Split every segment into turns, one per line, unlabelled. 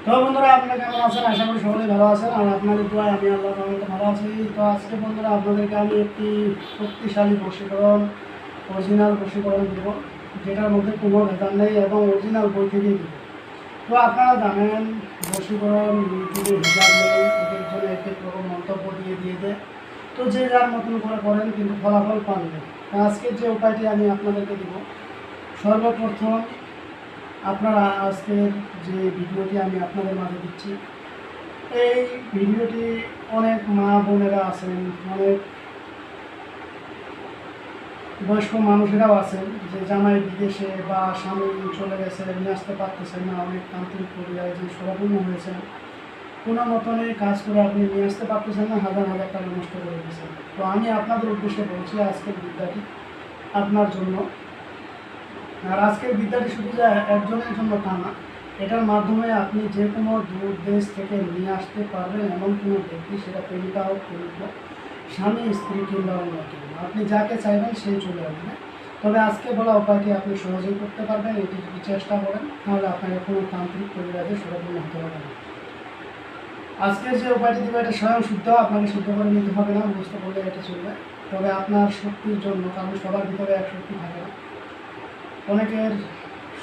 তো বন্ধুরা, আপনারা কেমন আছেন? আশা করি সকলেই ভালো আছেন। আর আপনাদের দোয়ায় আমি আল্লাহর রহমতে ভালো আছি। তো আজকে বন্ধুরা আপনাদেরকে আমি একটি শক্তিশালী বশীকরণ, অরিজিনাল বশীকরণ দেব, যেটার মধ্যে কোনো ভেজাল নেই এবং অরিজিনাল বই থেকেই দেব। তো আপনারা জানেন, বশীকরণ ইউটিউবে হিসাব নেই, এদের জন্য এক এক রকম মন্তব্য দিয়ে দেয়। তো যে যার মতন করে করেন, কিন্তু ফলাফল পান না। আজকের যে উপায়টি আমি আপনাদেরকে দেব, সর্বপ্রথম আপনারা আজকের যে ভিডিওটি আমি আপনাদের মাঝে দিচ্ছি, এই ভিডিওটি অনেক মা বোনেরা আছেন, অনেক বয়স্ক মানুষেরাও আছেন, যে জামাই বিদেশে বা স্বামী চলে গেছে, নিয়ে আসতে পারতেছেন না, অনেক তান্ত্রিক পরিবারে যে সরাপূর্ণ হয়েছেন, কোনো মতনে কাজ করে আপনি নিয়ে আসতে পারতেছেন না, হাজার হাজার টাকা নষ্ট করে দিয়েছেন। তো আমি আপনাদের উদ্দেশ্যে বলছি, আজকের বিদ্যাটি আপনার জন্য। আর আজকের বিদ্যাটি শুধু যে একজনের জন্য তা না, এটার মাধ্যমে আপনি যে কোনো দূর দেশ থেকে নিয়ে আসতে পারবেন এমন কোনো ব্যক্তি, সেটা প্রেমিকা হোক, প্রেমিক হোক, স্বামী স্ত্রী কিংবা অন্য কেউ, আপনি যাকে চাইবেন সেই চলে আসবে। তবে আজকে বলা উপায়টি আপনি সহজেই করতে পারবেন। এটি যদি চেষ্টা করেন, তাহলে আপনাকে কোনো তান্ত্রিক পরিবারে সরবরাহ হতে হবে না। আজকের যে উপায়টি দেবে, এটা স্বয়ং শুদ্ধ, আপনাকে শুদ্ধ করে নিতে হবে না, বুঝতে পারলে এটা চলবে। তবে আপনার শক্তির জন্য, কারণ সবার ভিতরে এক শক্তি থাকে না। অনেকের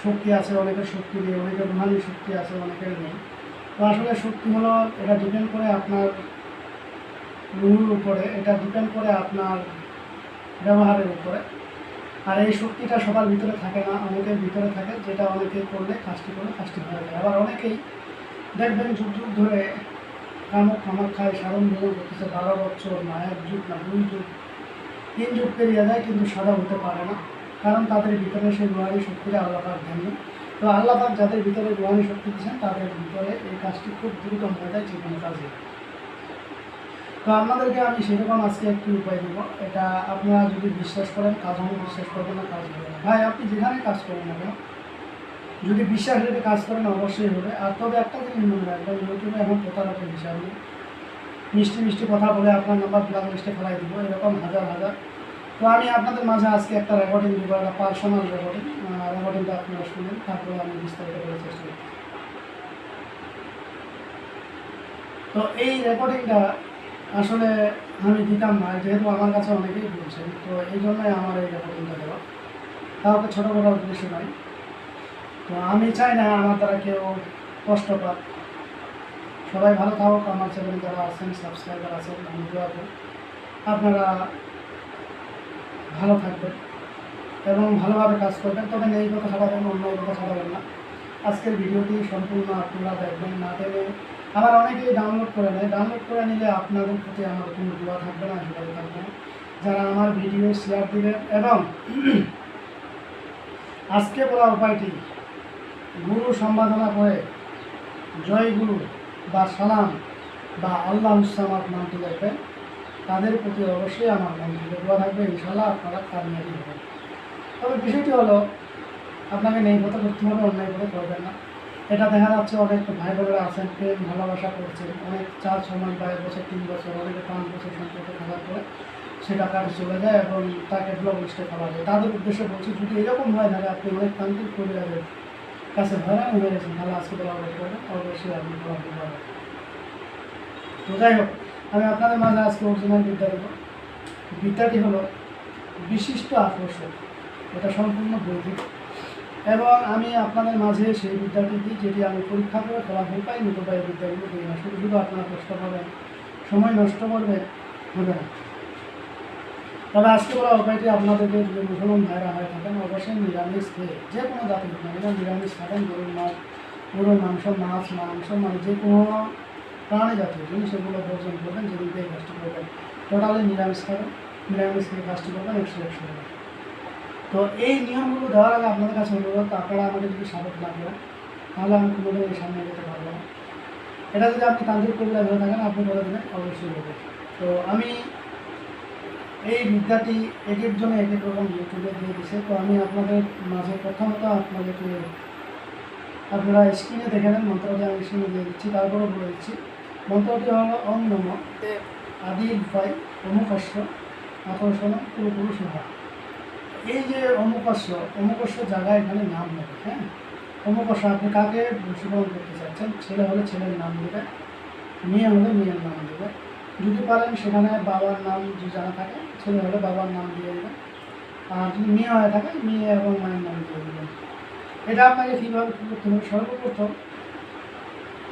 শক্তি আছে, অনেকের শক্তি নেই, অনেকের রুহানি শক্তি আছে, অনেকের নেই। তো আসলে শক্তি হলো, এটা ডিপেন্ড করে আপনার রুহুর উপরে, এটা ডিপেন্ড করে আপনার ব্যবহারের উপরে। আর এই শক্তিটা সবার ভিতরে থাকে না, অনেকের ভিতরে থাকে, যেটা অনেকে করলে কাজটি হয়ে যায়। আবার অনেকেই দেখবেন যুগ যুগ ধরে কামাখ্যায় সাধন ভ্রমণ করতেছে, 12 বছর না, 1 যুগ না, 2 যুগ, 3 যুগ পেরিয়ে যায়, কিন্তু সাধা হতে পারে না। কারণ তাদের ভিতরে সেই রুহানি শক্তিটা আল্লাপাক দেননি। তো আল্লাপাক যাদের ভিতরে রুহানি শক্তি দিচ্ছেন, তাদের ভিতরে এই কাজটি খুব দ্রুত হয়ে যায়, যে কোনো কাজে। তো আপনাদেরকে আমি সেরকম আজকে একটি উপায় দেবো। এটা আপনারা যদি বিশ্বাস করেন, কাজ হবে, বিশ্বাস করবেন না, কাজ হবে না। ভাই, আপনি যেখানে কাজ করেন না কেন, যদি বিশ্বাস রেখে কাজ করেন, অবশ্যই হবে। আর তবে একটা জিনিস মনে রাখবেন, ইউটিউবে এখন প্রতারকের হিসাব নেই। মিষ্টি মিষ্টি কথা বলে আপনার নাম্বার ব্ল্যাক লিস্টে ফেলাই দিব, এরকম হাজার হাজার। তো আমি আপনাদের মাঝে আজকে একটা রেকর্ডিং দিব, একটা পার্সোনাল রেকর্ডিংটা আপনারা শুনেন, তারপরে আমি বিস্তারিত করার চেষ্টা করি। তো এই রেকর্ডিংটা আসলে আমি দিতাম না, যেহেতু আমার কাছে অনেকেই বলছেন, তো এই জন্যই আমার এই রেকর্ডিংটা দেওয়া। কাউকে ছোটো করার উদ্দেশ্য নয়। তো আমি চাই না আমার দ্বারা কেউ কষ্ট পাক। সবাই ভালো থাকুক। আমার চ্যানেলে যারা আছেন, সাবস্ক্রাইবার আছেন, আমি দোয়া করি আপনারা ভালো থাকবেন এবং ভালোভাবে কাজ করবেন। তবে এই কথা ছাড়াবেন, অন্য কথা ছাড়াবেন না। আজকের ভিডিওটি সম্পূর্ণ আপনারা দেখবেন, না দেখে আবার অনেকেই ডাউনলোড করে নেয়। ডাউনলোড করে নিলে আপনাদের প্রতি আমার কোনো দোয়া থাকবে না, আশীর্বাদ থাকবে না। যারা আমার ভিডিও শেয়ার দিবেন এবং আজকে বলা উপায়টি গুরু সম্পাদনা করে জয় গুরু বা সালাম বা আল্লাহ হুসামাদ নামটি দেখবেন, তাদের প্রতি অবশ্যই আমার মন থেকে দোয়া থাকবে। ইনশাল্লাহ আপনারা কামিয়াবি হবেন। তবে বিষয়টি হলো, আপনাকে নেই পথে করতে হবে, অন্যায় পথে করবেন না। এটা দেখা যাচ্ছে অনেক ভাই বোনেরা আছেন, প্রেম ভালোবাসা করছেন, অনেক 4-6 মাস বা 1 বছর, 3 বছর, অনেকে 5 বছর সম্পর্কে থাকার পরে সেটা কাজ চলে যায় এবং তাকে ব্লক লিস্টে ফেলা যায়। তাদের উদ্দেশ্যে বলছি, যদি এরকম হয়, তাহলে আপনি অনেক তান্ত্রিক পরিবারের কাছে হয়রানি হয়ে গেছেন, তাহলে আজকে বলা করবেন, অবশ্যই আপনি ফলাফল পাবেন। তো যাই হোক, আমি আপনাদের মাঝে আজকে অরিজিনাল বিদ্যা দেব। বিদ্যাটি হলো বিশিষ্ট আকর্ষণ। এটা সম্পূর্ণ বৈদিক এবং আমি আপনাদের মাঝে সেই বিদ্যাটি দিই, যেটি আমি পরীক্ষা করে ফলাফল পাই। নতুবা এই বিদ্যাগুলো দিই না। শুধু শুধু আপনারা কষ্ট পাবেন, সময় নষ্ট করবে, হবে না। তবে আজকে বলা উপায়টি আপনাদেরকে, যে মুসলমান ভাইরা হয়ে থাকেন, অবশ্যই নিরামিষ খেয়ে, যে কোনো জাতি হোক না কেন, নিরামিষ খাবেন। গরুর মাংস, মাছ, মাংস, মানে যে কোনো প্রাণী জাতীয় জিনিস, সেগুলো বর্জন করবেন, যেদিনকে এই কাজটি করবেন। টোটালি নিরামিষ খাবেন, নিরামিষ খেয়ে কাজটি করবেন 100 হবে। তো এই নিয়মগুলো দেওয়ার আগে আপনাদের কাছে অনুরোধ, আপনারা আমাকে যদি সাপোর্ট না করেন, তাহলে আমি কোনোদিন এই সামনে যেতে পারবো না। এটা যদি আপনি তান্ত্রিক কবিরা ধরে থাকেন, আপনি বলে দেবেন, অবশ্যই হবে। তো আমি এই বিদ্যাটি এক একজনে এক এক রকম ইউটিউবে দিয়ে দিছে। তো আমি আপনাদের মাঝে প্রথমত আপনাদেরকে, আপনারা স্ক্রিনে দেখে নেন, মন্ত্রটি আমি স্ক্রিনে দিয়ে দিচ্ছি, তারপরে বলে দিচ্ছি। মন্ত্রটি হলো ওম নম আদি উপায় অমুকস্য আকর্ষণ পুরোপুরুষ হয়। এই যে অমুকস্য জায়গায় এখানে নাম নেবে, হ্যাঁ। অমুকস্য আপনি কাকে বশীকরণ করতে চান, দিচ্ছেন। ছেলে হলে ছেলের নাম দেবে, মেয়ে হলে মেয়ের নাম দেবে। যদি পারেন সেখানে বাবার নাম যদি জানা থাকে, ছেলে হলে বাবার নাম দিয়ে দেবেন, আর যদি মেয়ে হয়ে থাকে মেয়ে এবং মায়ের নাম দিয়ে দেবেন। এটা আপনাকে কীভাবে কী করতে হবে, সর্বপ্রথম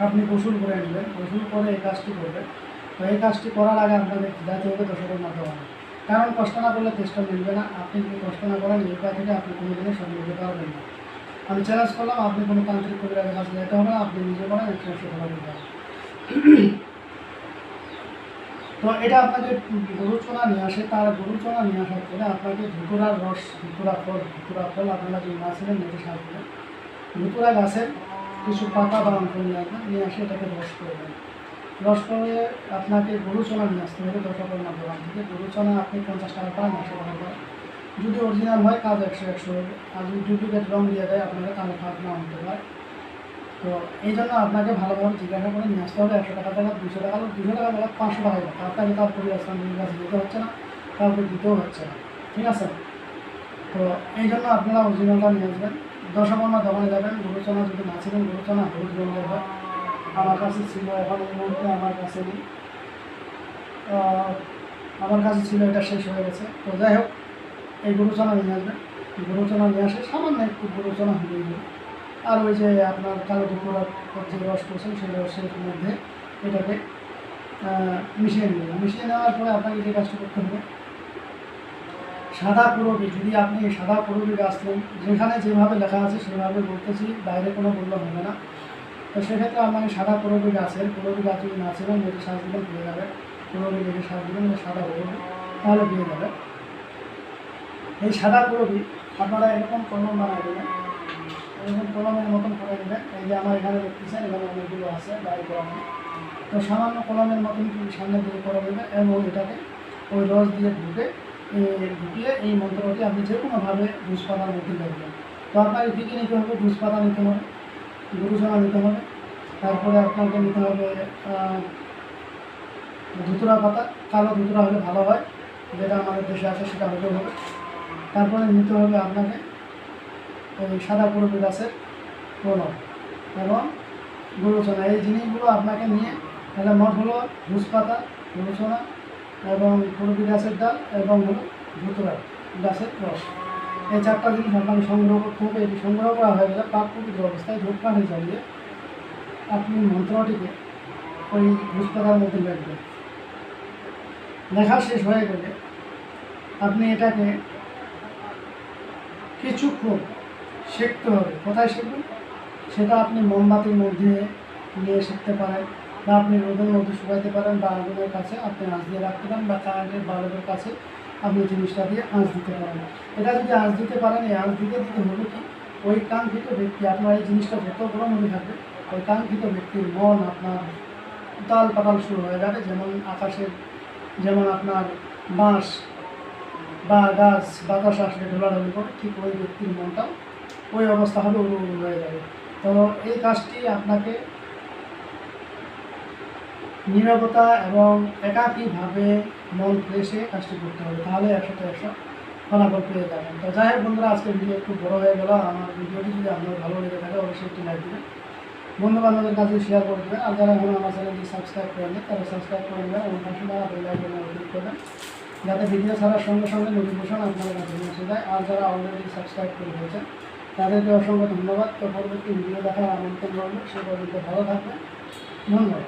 আপনি গোসল করে নেবেন, গোসল করে এই কাজটি করবেন। তো এই কাজটি করার আগে আপনাকে যাতে হবে দশকের মাধ্যমে, কারণ কষ্ট না করলে চেষ্টা মিলবে না। আপনি যদি কষ্ট না করেন এই কাজ থেকে আপনি কোনো দিনই সফল হতে পারবেন না। আমি চ্যালেঞ্জ করলাম, আপনি কোনো তান্ত্রিক কবিরাজের কাছে যেতে হবে না, আপনি নিজে করেন, একটু সফল হতে পারবেন। তো এটা আপনাকে গরুচনা নিয়ে আসে, তার গরুচনা নিয়ে আসার পরে আপনাকে ধুতুরার রস, ধুতুরা ফল আপনারা যদি না ছিলেন নিজে সাজ দেবেন। ধুতুরা গাছের কিছু পাতা বা অংশ নিয়ে আসবেন, নিয়ে আসে এটাকে রস করবেন। রস করে আপনাকে গরুচনা নিয়ে আসতে হবে দশকর্মা দোকান থেকে। গরুচনা আপনি 50 টাকা পান, 100 টাকা পান। যদি অরিজিনাল হয় কাজ 100 হবে, আর যদি ডুপ্লিকেট রং দিয়ে দেয় আপনাকে তাহলে কাজ না হতে পারে। তো এই জন্য আপনাকে ভালোভাবে জিজ্ঞাসা করে নিয়ে আসতে হবে। 100 টাকা টাকা 200 টাকা 200 টাকা 500 টাকা লাগবে, আপনাকে তার পরিবেশন কাছে দিতে হচ্ছে না, কাউকে দিতেও হচ্ছে না, ঠিক আছে? তো এই জন্য আপনারা অরিজিনালটা নিয়ে আসবেন। দশকর্মা দোকানে যাবেন, গরুচনা যদি না ছিলেন, গরুচনা হলুদ রঙের হয়, আমার কাছে ছিল, এখন এই মুহূর্তে আমার কাছে নেই। আমার কাছে ছিল, এটা শেষ হয়ে গেছে। তো যাই হোক, এই গরুচনা নিয়ে আসবেন। গরুচনা নিয়ে আসে সামান্য একটু গরুচনা হলেই হবে। আর ওই যে আপনার কালো দুপুরার যে রস করছেন সেই রসের মধ্যে এটাকে মিশিয়ে নেবেন। মিশিয়ে নেওয়ার পরে আপনাকে যে কাজটা করতে হবে, সাদা পুরবি, যদি আপনি সাদা পুরবি গাছ নেন, যেখানে যেভাবে লেখা আছে সেভাবে বলতেছি, বাইরে কোনো বললে হবে না। তো সেক্ষেত্রে আপনাকে সাদা পুরবি গাছ যদি না ছিলেন যদি সাজ দিবেন পেয়ে যাবে, পুরবি লেগে সাজ দিবেন, সাদা পুরবি, তাহলে পেয়ে যাবে। এই সাদা পুরবি আপনারা এরকম কলম বানাই দেবেন, এরকম কলমের মতন করে নেবেন। এই যে আমার এখানে দেখতেছেন, এখানে অনেকগুলো আছে বাড়ি কলম। তো সামান্য কলমের মতন সামনে দিয়ে করে নেবেন এবং এটাকে ওই রস দিয়ে ঢুকিয়ে এই মন্ত্রটি আপনি যে কোনোভাবে ঘুষ পাতার মধ্যে দেখবেন। তো আপনাকে কী কী নিতে হবে, ঘুষ পাতা নিতে হবে, গরুচনা নিতে হবে, তারপরে আপনাকে নিতে হবে ধুতুরা পাতা, কালো ধুতুরা হলে ভালো হয়, যেটা আমাদের দেশে আছে সেটা হলেও হবে। তারপরে নিতে হবে আপনাকে ওই সাদা পুরবি গাছের কলম এবং গরুচনা। এই জিনিসগুলো আপনাকে নিয়ে তাহলে মোট হলো ঘুষ পাতা, গরুচনা এবং পুরবি গাছের ডাল এবং হলো ধুতুরা গাছের রস। এই 4টা জিনিস আপনাকে সংগ্রহ করতে হবে। এটি সংগ্রহ করা হয়ে গেলে পাক পবিত্র অবস্থায় ধূপকাঠি জ্বালিয়ে আপনি মন্ত্রটিকে ওই ঘুষ পাতার মধ্যে লিখবেন। লেখা শেষ হয়ে গেলে আপনি এটাকে কিছুক্ষণ শিখতে হবে। কোথায় শিখবেন সেটা আপনি মোমবাতির মধ্যে নিয়ে শিখতে পারেন, বা আপনি রোদের মধ্যে শুকাইতে পারেন, বা আগুনের কাছে আপনি আঁচ দিয়ে রাখতে পারেন, বা কারেন্টের বাল্বের কাছে আপনি জিনিসটা দিয়ে আঁচ দিতে পারেন। এটা যদি আঁচ দিতে পারেন, এই আঁচ দিতে দিতে হবে কি, ওই কাঙ্ক্ষিত ব্যক্তি, আপনার এই জিনিসটা যত গরম হতে থাকবে ওই কাঙ্ক্ষিত ব্যক্তির মন আপনার উতাল পাতাল শুরু হয়ে যাবে। যেমন আকাশের, যেমন আপনার বাঁশ বা গাছ বাতাস আসলে ঢোলাঢুলি করে, ঠিক ওই ব্যক্তির মনটাও ওই অবস্থা হবে, উড়ু হয়ে যাবে। তো এই কাজটি আপনাকে নীরবতা এবং একাকীভাবে মন ফ্রেশে কাজটি করতে হবে, তাহলে 100তে 100 ফলাফল পেয়ে যাবেন। তো যাই হোক বন্ধুরা, আজকের ভিডিও একটু বড় হয়ে গেল। আমার ভিডিওটি যদি আপনার ভালো লেগে থাকে অবশ্যই একটি লাইক দেবেন, বন্ধু বান্ধবের কাছে শেয়ার করে দেবেন। আর যারা এখন আমার চ্যানেলটি সাবস্ক্রাইব করেন তারা সাবস্ক্রাইব করে দেবেন এবং পাশে থাকা বেল আইকনে ক্লিক করবেন, যাতে ভিডিও ছাড়ার সঙ্গে সঙ্গে নোটিফিকেশন আপনাদের কাছে পৌঁছে যায়। আর যারা অলরেডি সাবস্ক্রাইব করে ফেলেছেন তাদেরকে অসংখ্য ধন্যবাদ। তো পরবর্তী ভিডিও দেখার আমন্ত্রণ রইল। সে পর্যন্ত ভালো থাকবেন, ধন্যবাদ।